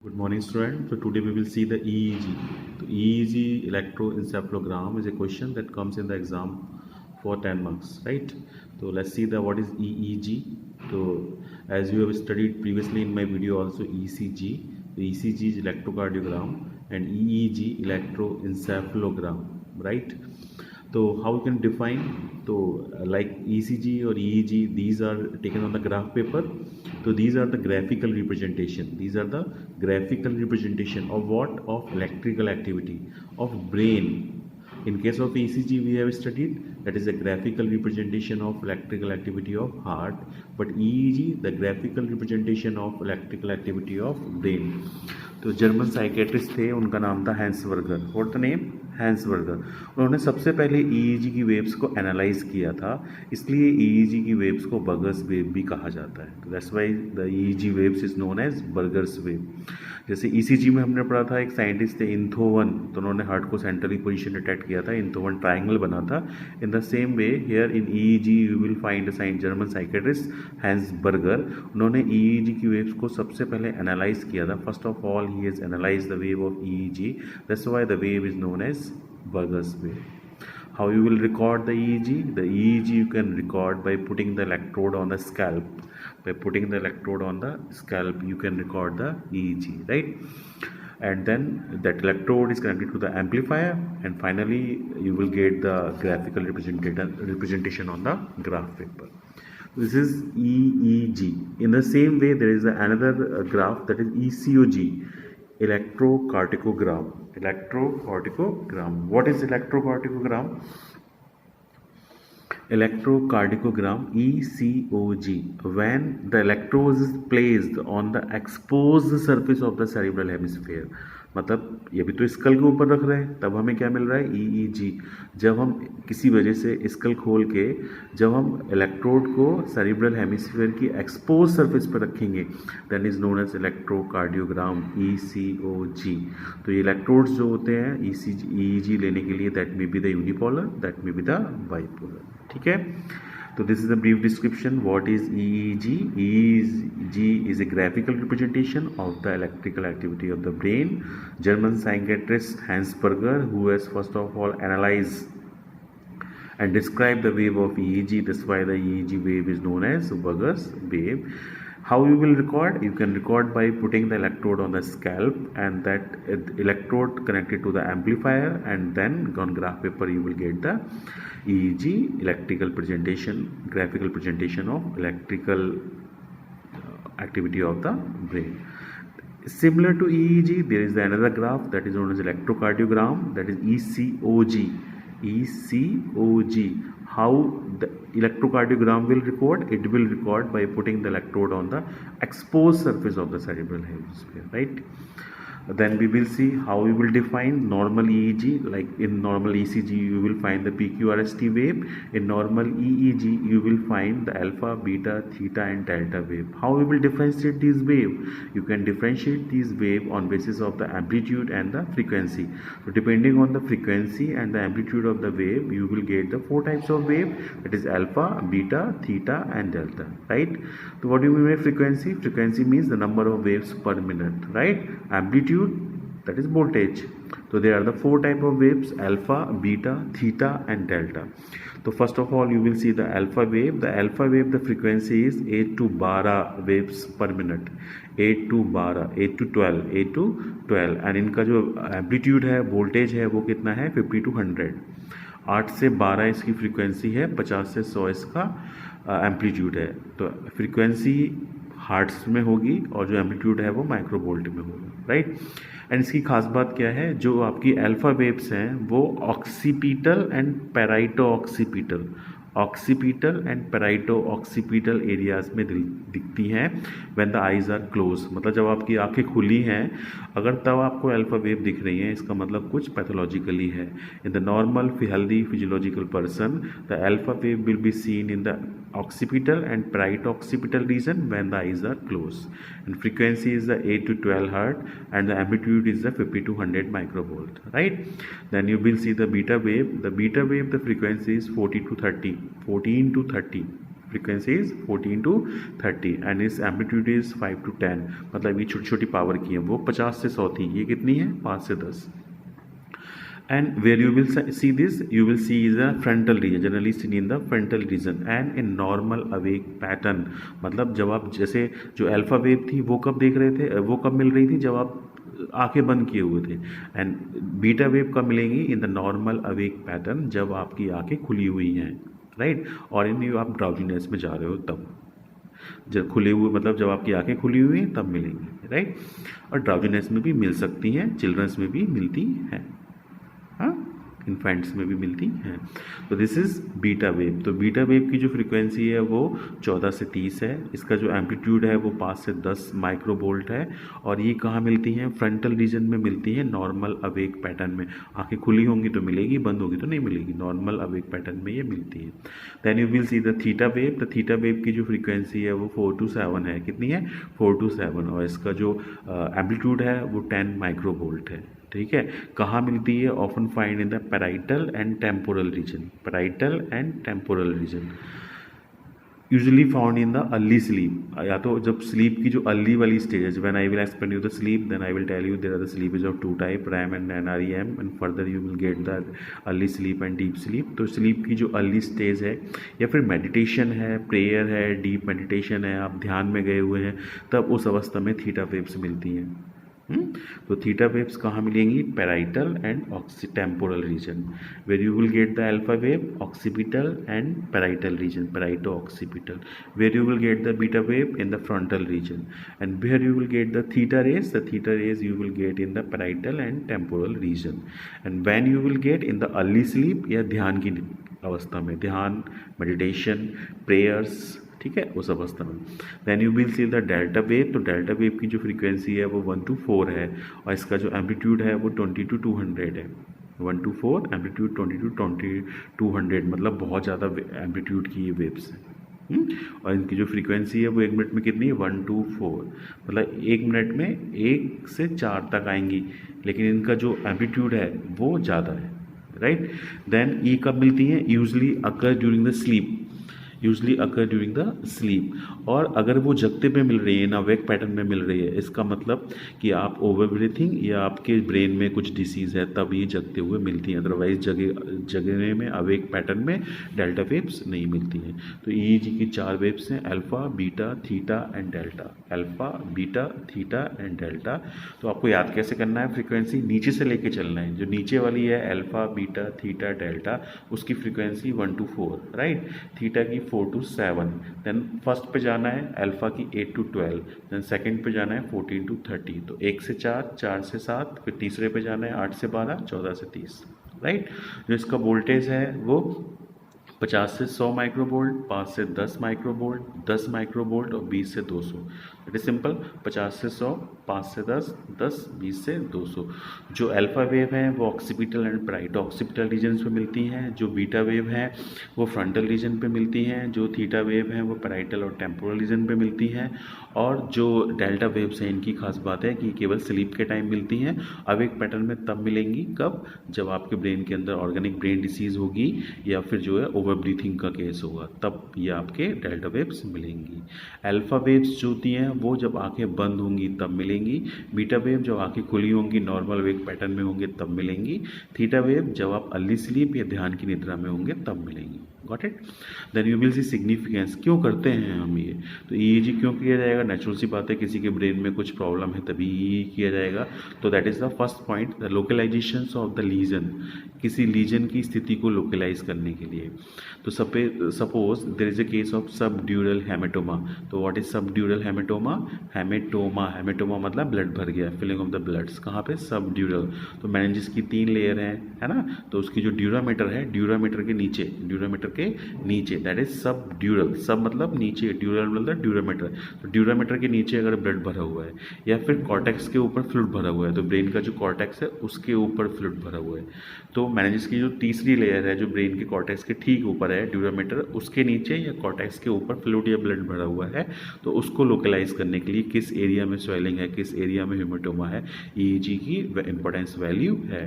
Good morning, student. So today we will see the EEG. So EEG electroencephalogram is a question that comes in the exam for 10 marks, right? So let's see the what is EEG. So as you have studied previously in my video also ECG. The ECG is electrocardiogram and EEG electroencephalogram, right? So how you can define? So like ECG or EEG, these are taken on the graph paper. So these are the graphical representation. These are the graphical representation of what? Of electrical activity of brain. In case of ECG, we have studied that is a graphical representation of electrical activity of heart. But EEG, the graphical representation of electrical activity of brain. तो German psychiatrist थे, उनका नाम था Hansberger. What the name? Hansberger. उन्होंने सबसे पहले EEG की waves को एनालाइज किया था, इसलिए ईईजी की वेव्स को बर्गर्स वेव भी कहा जाता है. That's why the EEG waves is known as Berger's wave. जैसे ईसीजी में हमने पढ़ा था, एक साइंटिस्ट थे इंथोवन, तो उन्होंने हार्ट को सेंट्रली पोजीशन डिटेक्ट किया था, इंथोवन ट्रायंगल बना था. In the same way here in EEG you will find German psychiatrist Hansberger. उन्होंने ईईजी की वेव्स को सबसे पहले एनालाइज किया था. First of all he has analyzed the wave of EEG. That's why the wave is known as Burger's wave. How you will record the EEG? The EEG you can record by putting the electrode on the scalp. By putting the electrode on the scalp, you can record the EEG, right? And then that electrode is connected to the amplifier, and finally you will get the graphical representation on the graph paper. This is EEG. In the same way, there is another graph, that is ECOG, electrocardiogram. Electrocardiogram. What is electrocardiogram? Electrocardiogram, ECOG, when the electrode is placed on the exposed surface of the cerebral hemisphere. मतलब ये भी तो school के ऊपर रख रहे हैं, तब हमें क्या मिल रहा है? EEG. जब हम किसी वजह से स्कल खोल के जब हम इलेक्ट्रोड को सेरिब्रल हेमिस्फीयर की एक्सपोज सरफेस पर रखेंगे, that is known as electrocardiogram, ECOG. तो ये इलेक्ट्रोड्स जो होते हैं EEG लेने के लिए, that may be the unipolar, that may be the bipolar. ठीक है. So this is a brief description. What is EEG? EEG is a graphical representation of the electrical activity of the brain. German psychiatrist Hans Berger, who has first of all analyzed and described the wave of EEG. That's why the EEG wave is known as Berger's wave. How you will record? You can record by putting the electrode on the scalp, and that electrode connected to the amplifier, and then on graph paper you will get the EEG electrical presentation, graphical presentation of electrical activity of the brain. Similar to EEG, there is another graph that is known as electrocardiogram, that is ECOG. ECOG. How the electrocardiogram will record? It will record by putting the electrode on the exposed surface of the cerebral hemisphere, right? Then we will see how we will define normal EEG. Like in normal ECG you will find the PQRST wave. In normal EEG you will find the alpha, beta, theta and delta wave. How we will differentiate these wave? You can differentiate these wave on basis of the amplitude and the frequency. So depending on the frequency and the amplitude of the wave, you will get the four types of wave, that is alpha, beta, theta and delta, right? So what do you mean by frequency? Frequency means the number of waves per minute, right? Amplitude, that is voltage. So there are the four type of waves: alpha, beta, theta and delta. So first of all you will see the alpha wave. The alpha wave, the frequency is 8 to 12 waves per minute. 8 to 12, 8 to 12, 8 to 12. and इनका जो amplitude है, voltage है, वो कितना है? 50 to 100. 8 से 12 इसकी frequency है, 50 से 100 इसका एम्पलीट्यूड है. तो फ्रीक्वेंसी हार्ट्स में होगी और जो एम्पलीट्यूड है वो माइक्रोवोल्ट में होगा, राइट? एंड इसकी खास बात क्या है? जो आपकी अल्फा वेव्स हैं वो occipital and parieto occipital and parieto occipital areas में दिखती हैं when the eyes are close. मतलब जब आपकी आंखें खुली हैं, अगर तब आपको अल्फा वेव दिख रही हैं, इसका मतलब कुछ पैथोलॉजिकली है. In the normal healthy physiological person, the alpha wave will be seen in the occipital and parieto-occipital region when the eyes are closed, and frequency is the 8 to 12 hertz and the amplitude is the 50 to 100 microvolt, right? Then you will see the beta wave. The beta wave, the frequency is 14 to 30. Frequency is 14 to 30 and इस amplitude is 5 to 10, मतलब ये छोटी छोटी power की है, वो 50 से 100 थी, ये कितनी है 5 से 10. And where you will see this, you will see is a frontal region, generally seen in the frontal region and in normal awake pattern. मतलब जब आप जैसे जो अल्फा वेव थी वो कब देख रहे थे, वो कब मिल रही थी जब आप आंखें बंद किए हुए थे, एंड बीटा वेव कब मिलेंगी in the normal awake pattern जब आपकी आंखें खुली हुई हैं, राइट, और इन आप ड्राउजीनेस में जा रहे हो तब. जब खुले हुए मतलब जब आपकी आंखें खुली हुई हैं तब मिलेंगी, राइट. और ड्राउजीनेस में भी मिल सकती हैं, चिल्ड्रंस में भी मिलती हैं, हाँ, इन्फेंट्स में भी मिलती हैं. तो दिस इज़ बीटा वेव. तो बीटा वेव की जो फ्रीक्वेंसी है वो 14 से 30 है, इसका जो एम्पलीट्यूड है वो 5 से 10 माइक्रोवोल्ट है, और ये कहाँ मिलती हैं, फ्रंटल रीजन में मिलती हैं, नॉर्मल अवेक पैटर्न में. आंखें खुली होंगी तो मिलेगी, बंद होगी तो नहीं मिलेगी, नॉर्मल अवेक पैटर्न में ये मिलती है. Then you will see the theta wave. The theta wave की जो फ्रीक्वेंसी है वो 4 to 7 है, कितनी है 4 to 7, और इसका जो एम्पलीट्यूड है वो 10 माइक्रोवोल्ट है, ठीक है. कहाँ मिलती है, often find in the parietal and temporal region, parietal and temporal region, usually found in the early sleep, या तो जब स्लीप की जो अर्ली वाली स्टेज है. When I will explain you the sleep then I will tell you there are the sleep is of 2 type, REM and NREM, and further you will get the early sleep and deep sleep. तो sleep की जो early stage है या फिर meditation है, prayer है, deep meditation है, आप ध्यान में गए हुए हैं, तब उस अवस्था में थीटा वेव्स मिलती हैं. तो थीटा वेव्स कहाँ मिलेंगी, parietal and temporal region. Where you will get the alpha wave, occipital and parietal region, parieto occipital. Where you will get the beta wave in the frontal region, and where you will get the theta rays you will get in the parietal and temporal region. And when you will get in the early sleep या ध्यान की अवस्था में, ध्यान, meditation, prayers, ठीक है, उस अवस्था में. Then you will see the delta wave. तो डेल्टा वेव की जो फ्रीक्वेंसी है वो 1 to 4 है, और इसका जो एम्पलीट्यूड है वो 20 to 200 है. 1 to 4 एम्पलीट्यूड 20 to 200, मतलब बहुत ज़्यादा एम्पलीट्यूड की ये वेव्स हैं. और इनकी जो फ्रीक्वेंसी है वो 1 मिनट में कितनी है 1 to 4, मतलब 1 मिनट में 1 से 4 तक आएंगी, लेकिन इनका जो एम्पलीट्यूड है वो ज़्यादा है, राइट. देन ये कब मिलती हैं, usually occur during the sleep, usually occur during the sleep. और अगर वो जगते पे मिल रही है, ना वेक पैटर्न में मिल रही है, इसका मतलब कि आप ओवर ब्रीथिंग या आपके ब्रेन में कुछ डिसीज़ है तब ये जगते हुए मिलती हैं, अदरवाइज जगने में अवेक पैटर्न में डेल्टा वेव्स नहीं मिलती हैं. तो EEG की 4 वेव्स हैं, alpha, beta, theta and delta. Alpha, beta, theta and delta. तो आपको याद कैसे करना है, फ्रीक्वेंसी नीचे से लेके चलना है. जो नीचे वाली है अल्फा, बीटा, थीटा, डेल्टा, उसकी फ्रीक्वेंसी 1 to 4, राइट. थीटा की 4 to 7. देन फर्स्ट पे जाना है अल्फा की 8 to 12. देन सेकंड पे जाना है 14 to 30. तो 1 से 4, 4 से 7, फिर तीसरे पे जाना है 8 से 12, 14 से 30, राइट. जो इसका वोल्टेज है वो 50 से 100 माइक्रोवोल्ट, 5 से 10 माइक्रोवोल्ट, 10 माइक्रोवोल्ट और 20 से 200. इट इज सिंपल, 50 से 100, 5 से 10, 10, 20 से 200. जो अल्फा वेव है वो occipital and parieto occipital region पे मिलती हैं, जो बीटा वेव है वो फ्रंटल रीजन पे मिलती हैं, जो थीटा वेव है वो पैराइटल और टेम्पोरल रीजन पे मिलती हैं, और जो डेल्टा वेव्स हैं इनकी खास बात है कि केवल स्लीप के टाइम मिलती हैं. अवेक पैटर्न में तब मिलेंगी कब, जब आपके ब्रेन के अंदर ऑर्गेनिक ब्रेन डिसीज होगी या फिर जो है ओवर ब्रीथिंग का केस होगा, तब ये आपके डेल्टा वेव्स मिलेंगी. अल्फा वेव्स जो होती हैं वो जब आंखें बंद होंगी तब मिलेंगी. बीटा वेव जब आंखें खुली होंगी, नॉर्मल वेक पैटर्न में होंगे तब मिलेंगी. थीटा वेव जब आप अर्ली स्लीप या ध्यान की निद्रा में होंगे तब मिलेंगी. Got it. Then you will see significance. क्यों करते हैं हम ये, तो EEG क्यों किया जाएगा, नेचुरल सी बात है, किसी के ब्रेन में कुछ प्रॉब्लम है तभी किया जाएगा. तो that is the first point, the localisation of the lesion, किसी लीजन की स्थिति को लोकलाइज करने के लिए. तो suppose there is a case of subdural haematoma. तो what is subdural haematoma, haematoma मतलब ब्लड भर गया, फिलिंग ऑफ द ब्लड्स. कहाँ पे, सबड्यूरल. तो मेनिंजेस की 3 लेयर है ना, तो उसकी जो ड्यूरामीटर है, ड्यूरामीटर के नीचे दैट इज सबड्यूरल. सब मतलब नीचे, ड्यूरल मतलब ड्यूरामीटर. तो ड्यूरामीटर के नीचे अगर ब्लड भरा हुआ है या फिर कॉर्टेक्स के ऊपर फ्लूइड भरा हुआ है, तो ब्रेन का जो कॉर्टेक्स है उसके ऊपर फ्लूइड भरा हुआ है. तो मेनिंजेस की जो तीसरी लेयर है जो ब्रेन के कॉर्टेक्स के ठीक ऊपर है, ड्यूरामीटर, उसके नीचे या कॉर्टेक्स के ऊपर फ्लूइड या ब्लड भरा हुआ है, तो उसको लोकलाइज करने के लिए किस एरिया में स्वेलिंग है, किस एरिया में हेमेटोमा है, EEG की इंपॉर्टेंस वैल्यू है.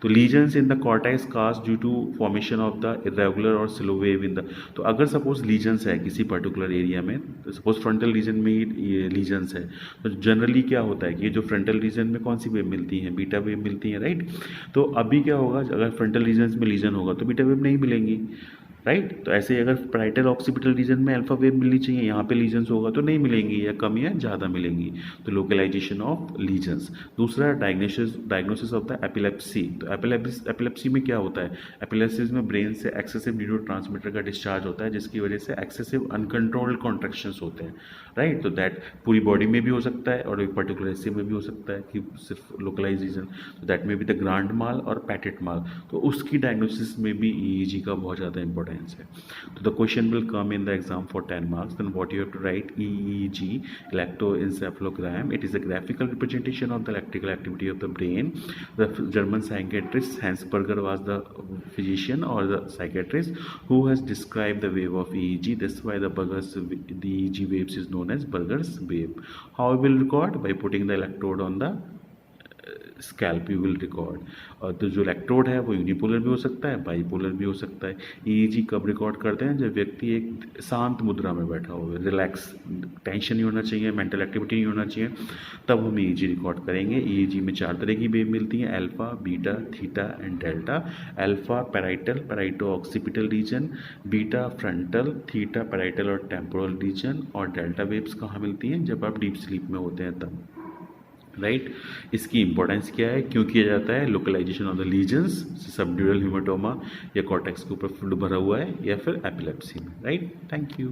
तो lesions in the cortex cast due to formation of the irregular और स्लो वेव इन द, तो अगर सपोज लीजन्स है किसी पर्टिकुलर एरिया में, तो सपोज फ्रंटल रीजन में ही लीजन्स है, तो जनरली क्या होता है कि जो फ्रंटल रीजन में कौन सी वेव मिलती है, बीटा वेव मिलती है, राइट। तो अभी क्या होगा, अगर फ्रंटल रीजन में लीजन होगा तो बीटा वेव नहीं मिलेंगी, राइट। तो ऐसे ही अगर पैराइटल ऑक्सीपिटल रीजन में अल्फा वेव मिलनी चाहिए, यहाँ पे लीजन्स होगा तो नहीं मिलेंगी, या कम या ज़्यादा मिलेंगी। तो लोकलाइजेशन ऑफ लीजन्स। दूसरा डायग्नोसिस ऑफ द एपिलेप्सी। तो एपिलेप्सी में क्या होता है, एपिलेप्सिस में ब्रेन से एक्सेसिव न्यूरोट्रांसमीटर का डिस्चार्ज होता है, जिसकी वजह से एक्सेसिव अनकंट्रोल्ड कॉन्ट्रैक्शंस होते हैं, राइट। तो दैट पूरी बॉडी में भी हो सकता है और एक पर्टिकुलर हिस्से में भी हो सकता है कि सिर्फ लोकलाइज रीजन, तो दैट में भी द ग्रांड माल और पैटेट माल। तो उसकी डायग्नोसिस में भी ईईजी का बहुत ज़्यादा इंपॉर्टेंस है। तो the question will come in the exam for 10 marks, then what you have to write, EEG, electroencephalogram. It is a graphical representation of the electrical activity of the brain. The German psychiatrist Hans Berger was the physician or the psychiatrist who has described the wave of EEG. That's why the EEG waves is known as Berger's wave. How we will record? By putting the electrode on the scalp you will record. और तो जो electrode है वो unipolar भी हो सकता है, bipolar भी हो सकता है। ईईजी कब रिकॉर्ड करते हैं, जब व्यक्ति एक शांत मुद्रा में बैठा हो, रिलैक्स, टेंशन नहीं होना चाहिए, मेंटल एक्टिविटी नहीं होना चाहिए, तब हम ईईजी रिकॉर्ड करेंगे। ईईजी में 4 तरह की वेव मिलती हैं, alpha, beta, theta and delta. Alpha parietal, parieto occipital region, beta frontal, theta parietal और टेम्पोरल रीजन, और डेल्टा वेव्स कहाँ मिलती हैं, जब आप डीप स्लीप में होते हैं तब, राइट। इसकी इंपॉर्टेंस क्या है, क्यों किया जाता है, localisation of the lesions, subdural haematoma या कॉर्टेक्स के ऊपर फ्लूइड भरा हुआ है, या फिर एपिलेप्सी में, राइट। Thank you.